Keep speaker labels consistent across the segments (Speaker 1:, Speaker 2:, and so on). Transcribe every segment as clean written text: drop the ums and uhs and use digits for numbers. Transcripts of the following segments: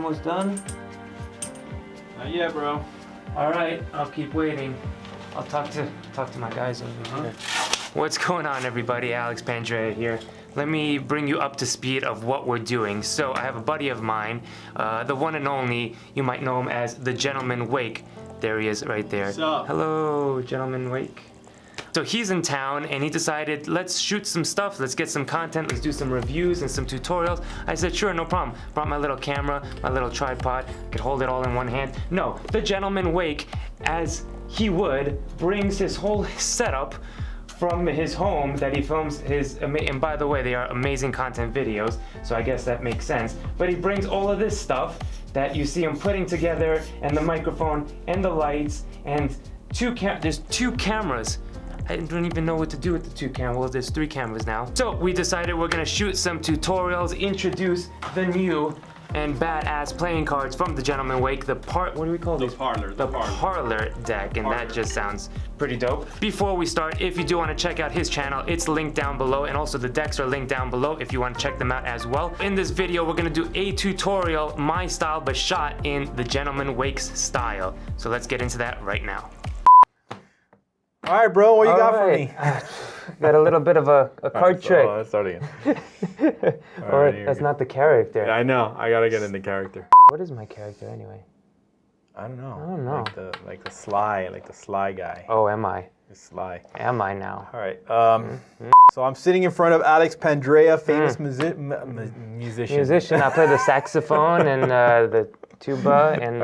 Speaker 1: almost done?
Speaker 2: Not yet, bro.
Speaker 1: All right, I'll keep waiting. I'll talk to my guys over here. What's going on, everybody? Alex Pandrea here. Let me bring you up to speed of what we're doing. So I have a buddy of mine, the one and only, you might know him as the Gentleman Wake. There he is right there.
Speaker 2: What's up?
Speaker 1: Hello, Gentleman Wake. So he's in town and he decided, let's shoot some stuff, let's get some content, let's do some reviews and some tutorials. I said, sure, no problem. Brought my little camera, my little tripod, could hold it all in one hand. No, the Gentleman Wake, as he would, brings his whole setup from his home that he films his, and by the way, they are amazing content videos, so I guess that makes sense. But he brings all of this stuff that you see him putting together, and the microphone, and the lights, and there's two cameras. I don't even know what to do with the two cameras. Well, there's 3 cameras now. So we decided we're gonna shoot some tutorials, introduce the new and badass playing cards from the Gentleman Wake. What do we call these? The parlor deck, and that just sounds pretty dope. Before we start, if you do want to check out his channel, it's linked down below, and also the decks are linked down below if you want to check them out as well. In this video, we're gonna do a tutorial, my style, but shot in the Gentleman Wake's style. So let's get into that right now.
Speaker 2: All right, bro, what you got for me?
Speaker 1: Got a little bit of a card trick.
Speaker 2: Oh, let's start again.
Speaker 1: That's not the character.
Speaker 2: Yeah, I know. I gotta get into character.
Speaker 1: What is my character anyway?
Speaker 2: I don't know.
Speaker 1: I don't know.
Speaker 2: Like the sly guy.
Speaker 1: Oh, am I?
Speaker 2: The sly.
Speaker 1: Am I now?
Speaker 2: All right. So I'm sitting in front of Alex Pandrea, famous musician.
Speaker 1: Musician. I play the saxophone and the tuba and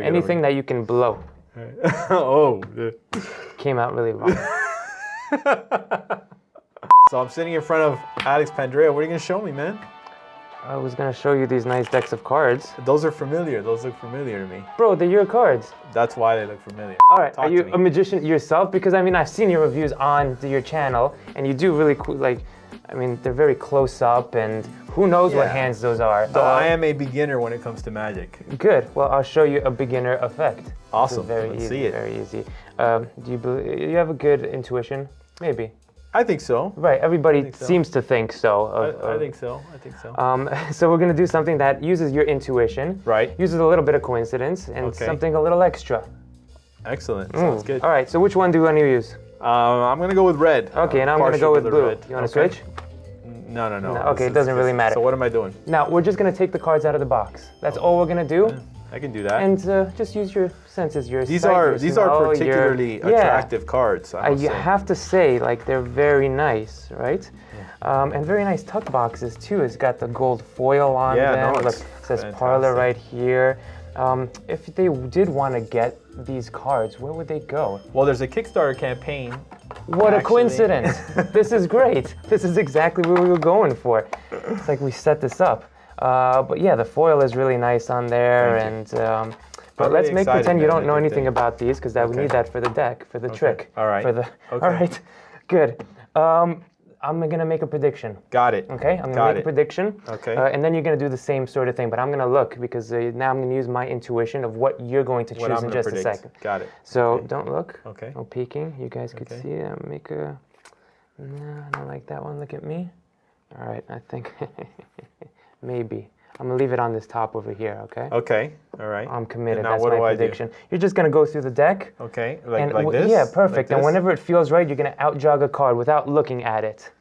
Speaker 1: anything that you can blow.
Speaker 2: Oh.
Speaker 1: Came out really wrong.
Speaker 2: So I'm sitting in front of Alex Pandrea. What are you gonna show me, man?
Speaker 1: I was gonna show you these nice decks of cards.
Speaker 2: Those are familiar. Those look familiar to me.
Speaker 1: Bro, they're your cards.
Speaker 2: That's why they look familiar.
Speaker 1: All right, are you a magician yourself? Because I mean, I've seen your reviews on your channel, and you do really cool. Like, I mean, they're very close up, and who knows what hands those are.
Speaker 2: So I am a beginner when it comes to magic.
Speaker 1: Good. Well, I'll show you a beginner effect.
Speaker 2: Awesome.
Speaker 1: Let's see it. Very easy. Do you have a good intuition? Maybe.
Speaker 2: I think so.
Speaker 1: Right. Everybody seems to think so.
Speaker 2: I think so. I think so.
Speaker 1: So we're gonna do something that uses your intuition.
Speaker 2: Right.
Speaker 1: Uses a little bit of coincidence and something a little extra.
Speaker 2: Excellent. Sounds good.
Speaker 1: All right. So which one do you want to use?
Speaker 2: I'm gonna go with red.
Speaker 1: Okay, and I'm gonna go with blue. You want to switch?
Speaker 2: No.
Speaker 1: Okay, it doesn't really matter.
Speaker 2: So what am I doing?
Speaker 1: Now, we're just going to take the cards out of the box. That's all we're going to do.
Speaker 2: I can do that.
Speaker 1: And just use your senses, your
Speaker 2: These
Speaker 1: sight,
Speaker 2: are particularly attractive cards,
Speaker 1: you have to say, like, they're very nice, right? Yeah. And very nice tuck boxes, too. It's got the gold foil on them.
Speaker 2: No,
Speaker 1: look, it says Parlor right here. If they did want to get these cards, where would they go?
Speaker 2: Well, there's a Kickstarter campaign.
Speaker 1: What a coincidence. This is great. This is exactly what we were going for. It's like we set this up. But yeah, the foil is really nice on there. But let's make pretend you don't know anything about these, because we need that for the deck, for the trick.
Speaker 2: All right.
Speaker 1: All right, good. I'm gonna make a prediction.
Speaker 2: Got it.
Speaker 1: Okay, I'm gonna make a prediction.
Speaker 2: Okay.
Speaker 1: And then you're gonna do the same sort of thing, but I'm gonna look, because now I'm gonna use my intuition of what you're going to choose in just a second.
Speaker 2: Got it.
Speaker 1: So don't look.
Speaker 2: Okay.
Speaker 1: No peeking. You guys could see it. No, I don't like that one. Look at me. All right, I think maybe. I'm gonna leave it on this top over here, okay?
Speaker 2: Okay, all right.
Speaker 1: I'm committed.
Speaker 2: Now
Speaker 1: That's
Speaker 2: what
Speaker 1: my
Speaker 2: do I
Speaker 1: prediction. You're just gonna go through the deck.
Speaker 2: Okay, like this?
Speaker 1: Yeah, perfect.
Speaker 2: Like
Speaker 1: and whenever it feels right, you're gonna outjog a card without looking at it.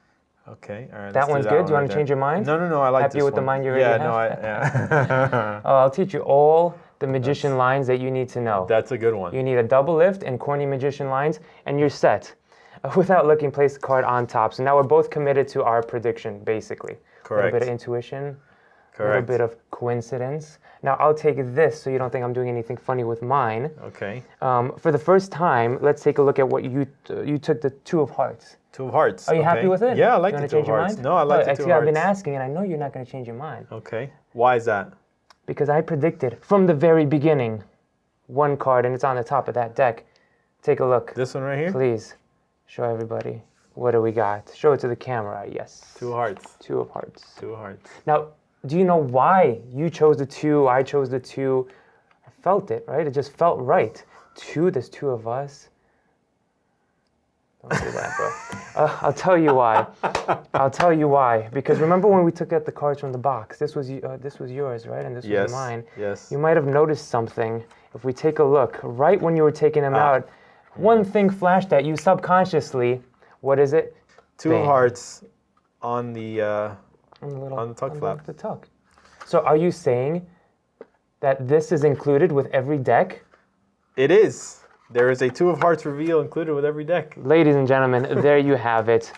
Speaker 2: Okay, all right.
Speaker 1: That one's good. Do you want to change your mind?
Speaker 2: No, I like this one.
Speaker 1: Happy with the mind you already have?
Speaker 2: Yeah.
Speaker 1: I'll teach you all the magician lines that you need to know.
Speaker 2: That's a good one.
Speaker 1: You need a double lift and corny magician lines, and you're set. Without looking, place the card on top. So now we're both committed to our prediction, basically.
Speaker 2: Correct.
Speaker 1: A little bit of intuition.
Speaker 2: Correct.
Speaker 1: A little bit of coincidence. Now I'll take this so you don't think I'm doing anything funny with mine.
Speaker 2: Okay.
Speaker 1: For the first time, let's take a look at what you took the 2 of hearts.
Speaker 2: 2 of hearts.
Speaker 1: Are you happy with it?
Speaker 2: Yeah, I like the 2 of hearts. No, I like the 2 of hearts.
Speaker 1: I've been asking, and I know you're not going to change your mind.
Speaker 2: Okay. Why is that?
Speaker 1: Because I predicted from the very beginning 1 card, and it's on the top of that deck. Take a look.
Speaker 2: This one right here?
Speaker 1: Please. Show everybody. What do we got? Show it to the camera. Yes.
Speaker 2: 2 of hearts.
Speaker 1: 2 of hearts.
Speaker 2: 2 of hearts.
Speaker 1: Now, do you know why you chose the 2? I chose the 2. I felt it, right? It just felt right. 2. There's 2 of us. Don't do that, bro. I'll tell you why. I'll tell you why. Because remember when we took out the cards from the box? This was yours, right? And this was mine.
Speaker 2: Yes.
Speaker 1: You might have noticed something. If we take a look, right when you were taking them out, one thing flashed at you subconsciously. What is it?
Speaker 2: Two of hearts on the tuck flap.
Speaker 1: The tuck. So are you saying that this is included with every deck?
Speaker 2: It is. There is a two of hearts reveal included with every deck.
Speaker 1: Ladies and gentlemen, there you have it.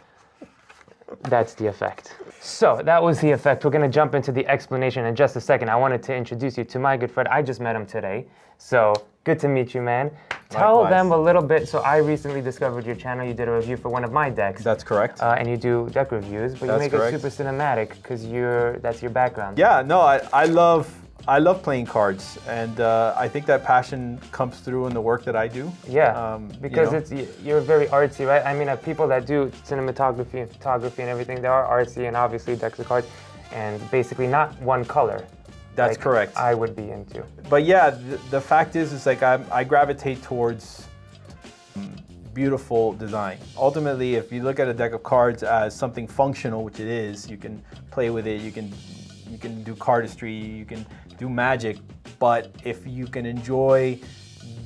Speaker 1: That's the effect. So that was the effect. We're going to jump into the explanation in just a second. I wanted to introduce you to my good friend. I just met him today. So good to meet you, man. Tell them a little bit. So I recently discovered your channel. You did a review for one of my decks.
Speaker 2: That's correct.
Speaker 1: And you do deck reviews, but you make it super cinematic because that's your background.
Speaker 2: Yeah, no, I love playing cards, and I think that passion comes through in the work that I do.
Speaker 1: Yeah, because you're very artsy, right? I mean, people that do cinematography and photography and everything, they are artsy, and obviously decks of cards, and basically not one color.
Speaker 2: That's correct.
Speaker 1: I would be into.
Speaker 2: But yeah, the fact is like I gravitate towards beautiful design. Ultimately, if you look at a deck of cards as something functional, which it is, you can play with it, you can do cardistry, you can do magic, but if you can enjoy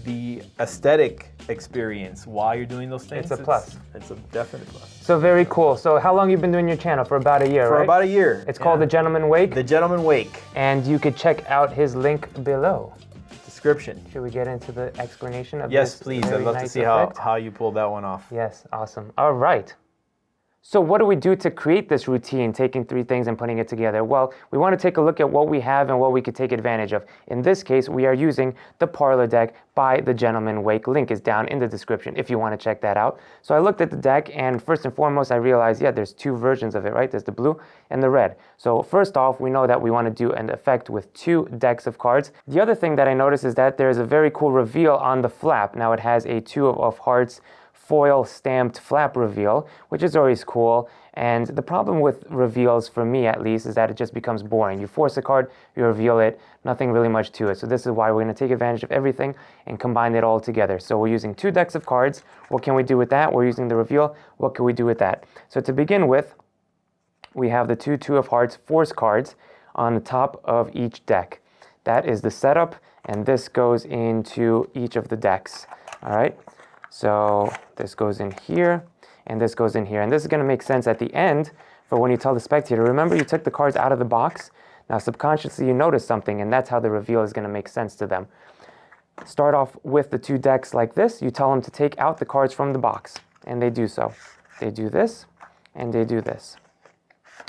Speaker 2: the aesthetic experience while you're doing those things,
Speaker 1: it's a plus.
Speaker 2: It's a definite plus.
Speaker 1: So very cool. So how long you been doing your channel? For about a year, right?
Speaker 2: For about a year.
Speaker 1: It's called The Gentleman Wake?
Speaker 2: The Gentleman Wake.
Speaker 1: And you could check out his link below.
Speaker 2: Description.
Speaker 1: Should we get into the explanation of
Speaker 2: Yes,
Speaker 1: this?
Speaker 2: please. I'd love to see how you pulled that one off.
Speaker 1: Yes, awesome. All right. So what do we do to create this routine, taking three things and putting it together? Well, we want to take a look at what we have and what we could take advantage of. In this case, we are using the Parlor deck by The Gentleman Wake. Link is down in the description if you want to check that out. So I looked at the deck, and first and foremost, I realized, yeah, there's two versions of it, right? There's the blue and the red. So first off, we know that we want to do an effect with two decks of cards. The other thing that I noticed is that there's a very cool reveal on the flap. Now it has a two of hearts foil stamped flap reveal, which is always cool. And the problem with reveals, for me at least, is that it just becomes boring. You force a card, you reveal it, nothing really much to it. So this is why we're going to take advantage of everything and combine it all together. So we're using two decks of cards. What can we do with that? We're using the reveal. What can we do with that? So to begin with, we have the two of hearts force cards on the top of each deck. That is the setup, and this goes into each of the decks. All right. So this goes in here, and this goes in here. And this is going to make sense at the end for when you tell the spectator, remember you took the cards out of the box? Now subconsciously you notice something, and that's how the reveal is going to make sense to them. Start off with the two decks like this. You tell them to take out the cards from the box, and they do so. They do this, and they do this.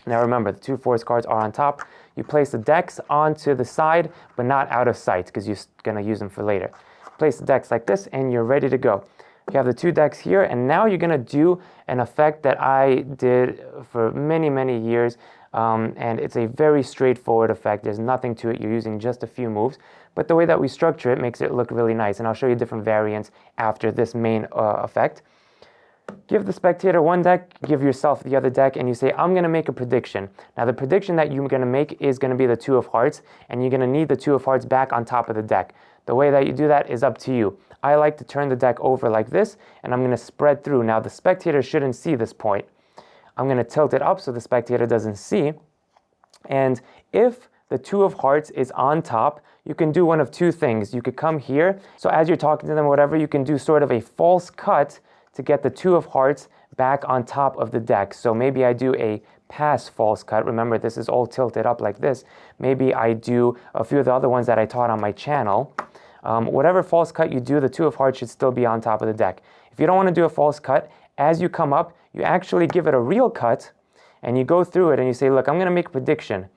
Speaker 1: Now remember, the two force cards are on top. You place the decks onto the side, but not out of sight, because you're going to use them for later. Place the decks like this, and you're ready to go. You have the two decks here, and now you're going to do an effect that I did for many, many years, and it's a very straightforward effect. There's nothing to it. You're using just a few moves, but the way that we structure it makes it look really nice, and I'll show you different variants after this main effect. Give the spectator one deck, give yourself the other deck, and you say, I'm going to make a prediction. Now, the prediction that you're going to make is going to be the two of hearts, and you're going to need the two of hearts back on top of the deck. The way that you do that is up to you. I like to turn the deck over like this, and I'm going to spread through. Now, the spectator shouldn't see this point. I'm going to tilt it up so the spectator doesn't see. And if the two of hearts is on top, you can do one of two things. You could come here. So as you're talking to them, whatever, you can do sort of a false cut to get the two of hearts back on top of the deck. So maybe I do a pass false cut. Remember, this is all tilted up like this. Maybe I do a few of the other ones that I taught on my channel. Whatever false cut you do, the two of hearts should still be on top of the deck. If you don't want to do a false cut, as you come up, you actually give it a real cut, and you go through it and you say, look, I'm going to make a prediction.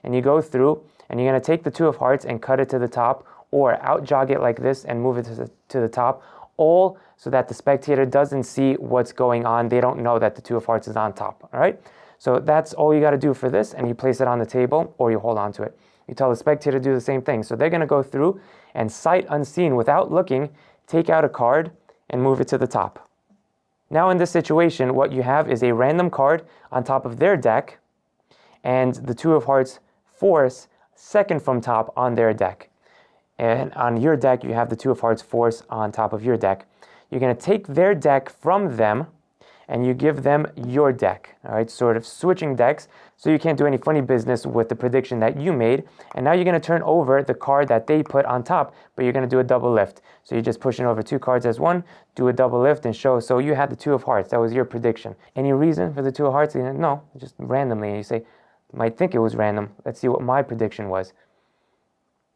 Speaker 1: And you go through, and you're going to take the two of hearts and cut it to the top, or out jog it like this and move it to the top, all so that the spectator doesn't see what's going on. They don't know that the two of hearts is on top, all right? So that's all you got to do for this, and you place it on the table, or you hold on to it. You tell the spectator to do the same thing. So they're going to go through and sight unseen, without looking, take out a card and move it to the top. Now in this situation, what you have is a random card on top of their deck, and the two of hearts force second from top on their deck. And on your deck, you have the two of hearts force on top of your deck. You're going to take their deck from them, and you give them your deck, all right? Sort of switching decks, so you can't do any funny business with the prediction that you made. And now you're going to turn over the card that they put on top, but you're going to do a double lift. So you're just pushing over 2 cards as one, do a double lift and show. So you had the 2 of hearts. That was your prediction. Any reason for the 2 of hearts? No, just randomly. And you say, you might think it was random. Let's see what my prediction was.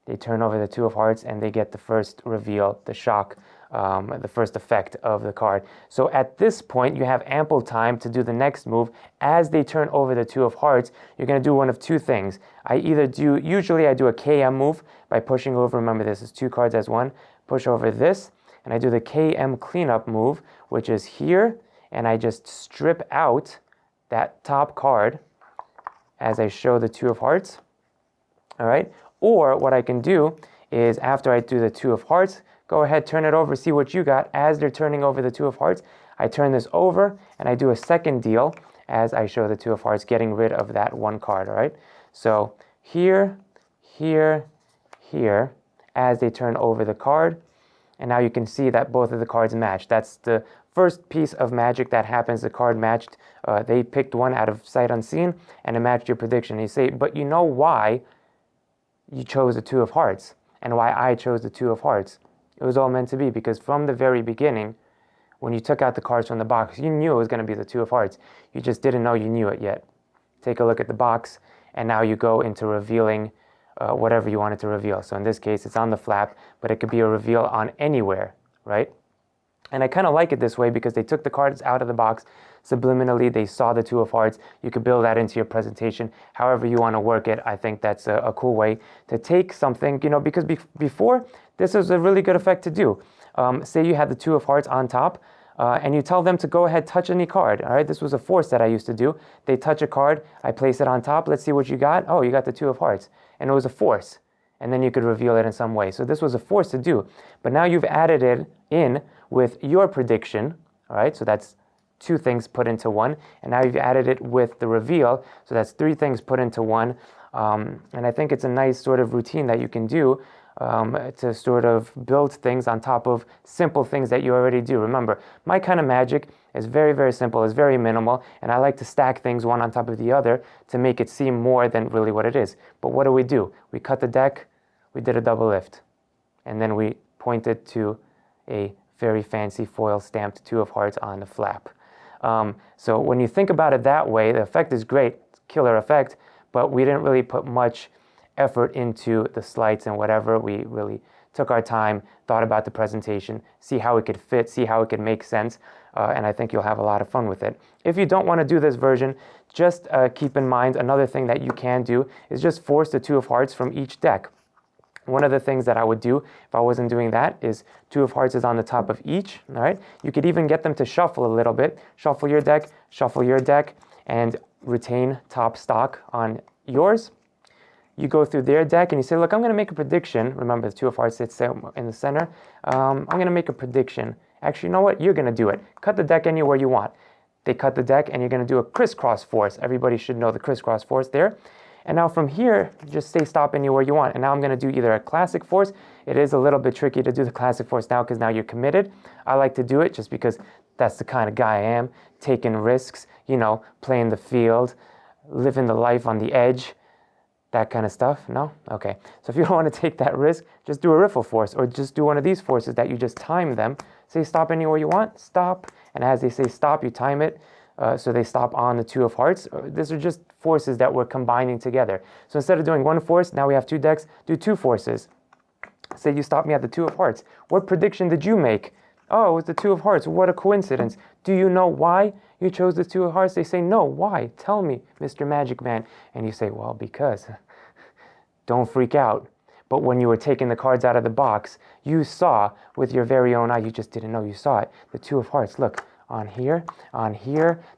Speaker 1: They turn over the 2 of hearts and they get the first reveal, the shock, the first effect of the card. So at this point, you have ample time to do the next move. As they turn over the 2 of hearts, you're going to do one of 2 things. Usually I do a KM move by pushing over, remember this is 2 cards as one, push over this, and I do the KM cleanup move, which is here, and I just strip out that top card as I show the 2 of hearts, all right? Or what I can do is after I do the 2 of hearts, go ahead, turn it over, see what you got. As they're turning over the 2 of hearts, I turn this over and I do a second deal as I show the 2 of hearts, getting rid of that 1 card, all right? So here, here, here, as they turn over the card, and now you can see that both of the cards match. That's the first piece of magic that happens. The card matched. They picked one out of sight unseen, and it matched your prediction. And you say, but you know why you chose the 2 of hearts and why I chose the 2 of hearts. It was all meant to be, because from the very beginning, when you took out the cards from the box, you knew it was going to be the 2 of hearts. You just didn't know you knew it yet. Take a look at the box, and now you go into revealing whatever you wanted to reveal. So in this case, it's on the flap, but it could be a reveal on anywhere, right? And I kind of like it this way because they took the cards out of the box. Subliminally, they saw the 2 of hearts. You could build that into your presentation however you want to work it. I think that's a cool way to take something, because before, this is a really good effect to do. Say you had the 2 of hearts on top, and you tell them to go ahead, touch any card, all right? This was a force that I used to do. They touch a card, I place it on top. Let's see what you got. Oh, you got the 2 of hearts. And it was a force. And then you could reveal it in some way. So this was a force to do. But now you've added it in with your prediction, all right? So that's 2 things put into 1. And now you've added it with the reveal. So that's 3 things put into 1. And I think it's a nice sort of routine that you can do to sort of build things on top of simple things that you already do. Remember, my kind of magic is very, very simple, it's very minimal, and I like to stack things one on top of the other to make it seem more than really what it is. But what do? We cut the deck, we did a double lift, and then we pointed to a very fancy foil stamped 2 of hearts on the flap. So when you think about it that way, the effect is great, it's a killer effect, but we didn't really put much effort into the sleights and whatever. We really took our time, thought about the presentation, see how it could fit, see how it could make sense, and I think you'll have a lot of fun with it. If you don't want to do this version, just keep in mind another thing that you can do is just force the 2 of hearts from each deck. One of the things that I would do if I wasn't doing that is 2 of hearts is on the top of each, all right? You could even get them to shuffle a little bit. Shuffle your deck, and retain top stock on yours. You go through their deck and you say, look, I'm going to make a prediction. Remember, the 2 of hearts sits in the center. I'm going to make a prediction. Actually, you know what? You're going to do it. Cut the deck anywhere you want. They cut the deck and you're going to do a crisscross force. Everybody should know the crisscross force there. And now from here, just say stop anywhere you want. And now I'm going to do either a classic force. It is a little bit tricky to do the classic force now because now you're committed. I like to do it just because that's the kind of guy I am. Taking risks, playing the field, living the life on the edge. That kind of stuff? No? Okay. So if you don't want to take that risk, just do a riffle force or just do one of these forces that you just time them. Say stop anywhere you want, stop. And as they say stop, you time it so they stop on the 2 of hearts. These are just forces that we're combining together. So instead of doing 1 force, now we have 2 decks, do 2 forces. Say you stop me at the 2 of hearts. What prediction did you make? Oh, it was the 2 of hearts. What a coincidence. Do you know why you chose the 2 of hearts? They say, no, why? Tell me, Mr. Magic Man. And you say, well, because. Don't freak out. But when you were taking the cards out of the box, you saw with your very own eye, you just didn't know you saw it. The 2 of hearts, look, on here,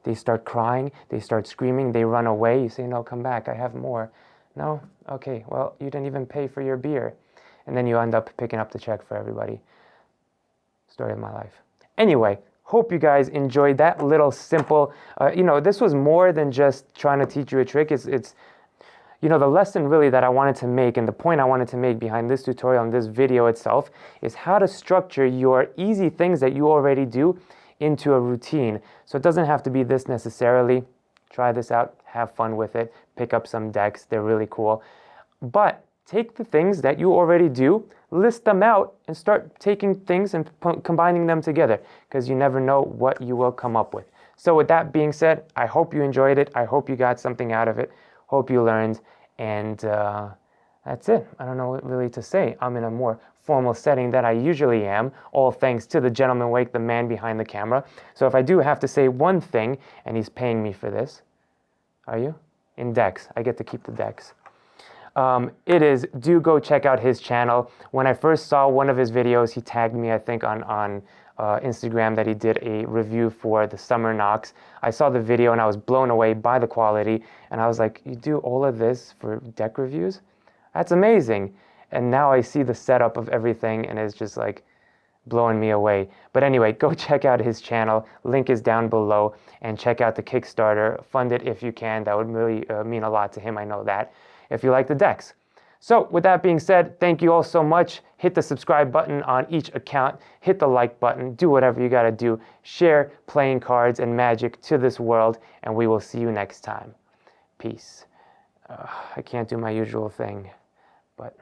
Speaker 1: they start crying, they start screaming, they run away. You say, no, come back, I have more. No? Okay, well, you didn't even pay for your beer. And then you end up picking up the check for everybody. Story of my life. Anyway, hope you guys enjoyed that little simple, this was more than just trying to teach you a trick. It's the lesson really that I wanted to make and the point I wanted to make behind this tutorial and this video itself is how to structure your easy things that you already do into a routine. So it doesn't have to be this necessarily. Try this out, have fun with it, pick up some decks, they're really cool. But take the things that you already do, list them out, and start taking things and combining them together, because you never know what you will come up with. So with that being said, I hope you enjoyed it. I hope you got something out of it. Hope you learned. And that's it. I don't know what really to say. I'm in a more formal setting than I usually am, all thanks to the gentleman Wake, the man behind the camera. So if I do have to say one thing, and he's paying me for this, are you? In decks. I get to keep the decks. It is, do go check out his channel. When I first saw one of his videos, he tagged me, I think, on Instagram, that he did a review for the Summer Knox. I saw the video and I was blown away by the quality. And I was like, you do all of this for deck reviews? That's amazing. And now I see the setup of everything and it's just like blowing me away. But anyway, go check out his channel. Link is down below. And check out the Kickstarter. Fund it if you can. That would really mean a lot to him, I know that, if you like the decks. So with that being said, thank you all so much. Hit the subscribe button on each account. Hit the like button. Do whatever you got to do. Share playing cards and magic to this world. And we will see you next time. Peace. I can't do my usual thing, but...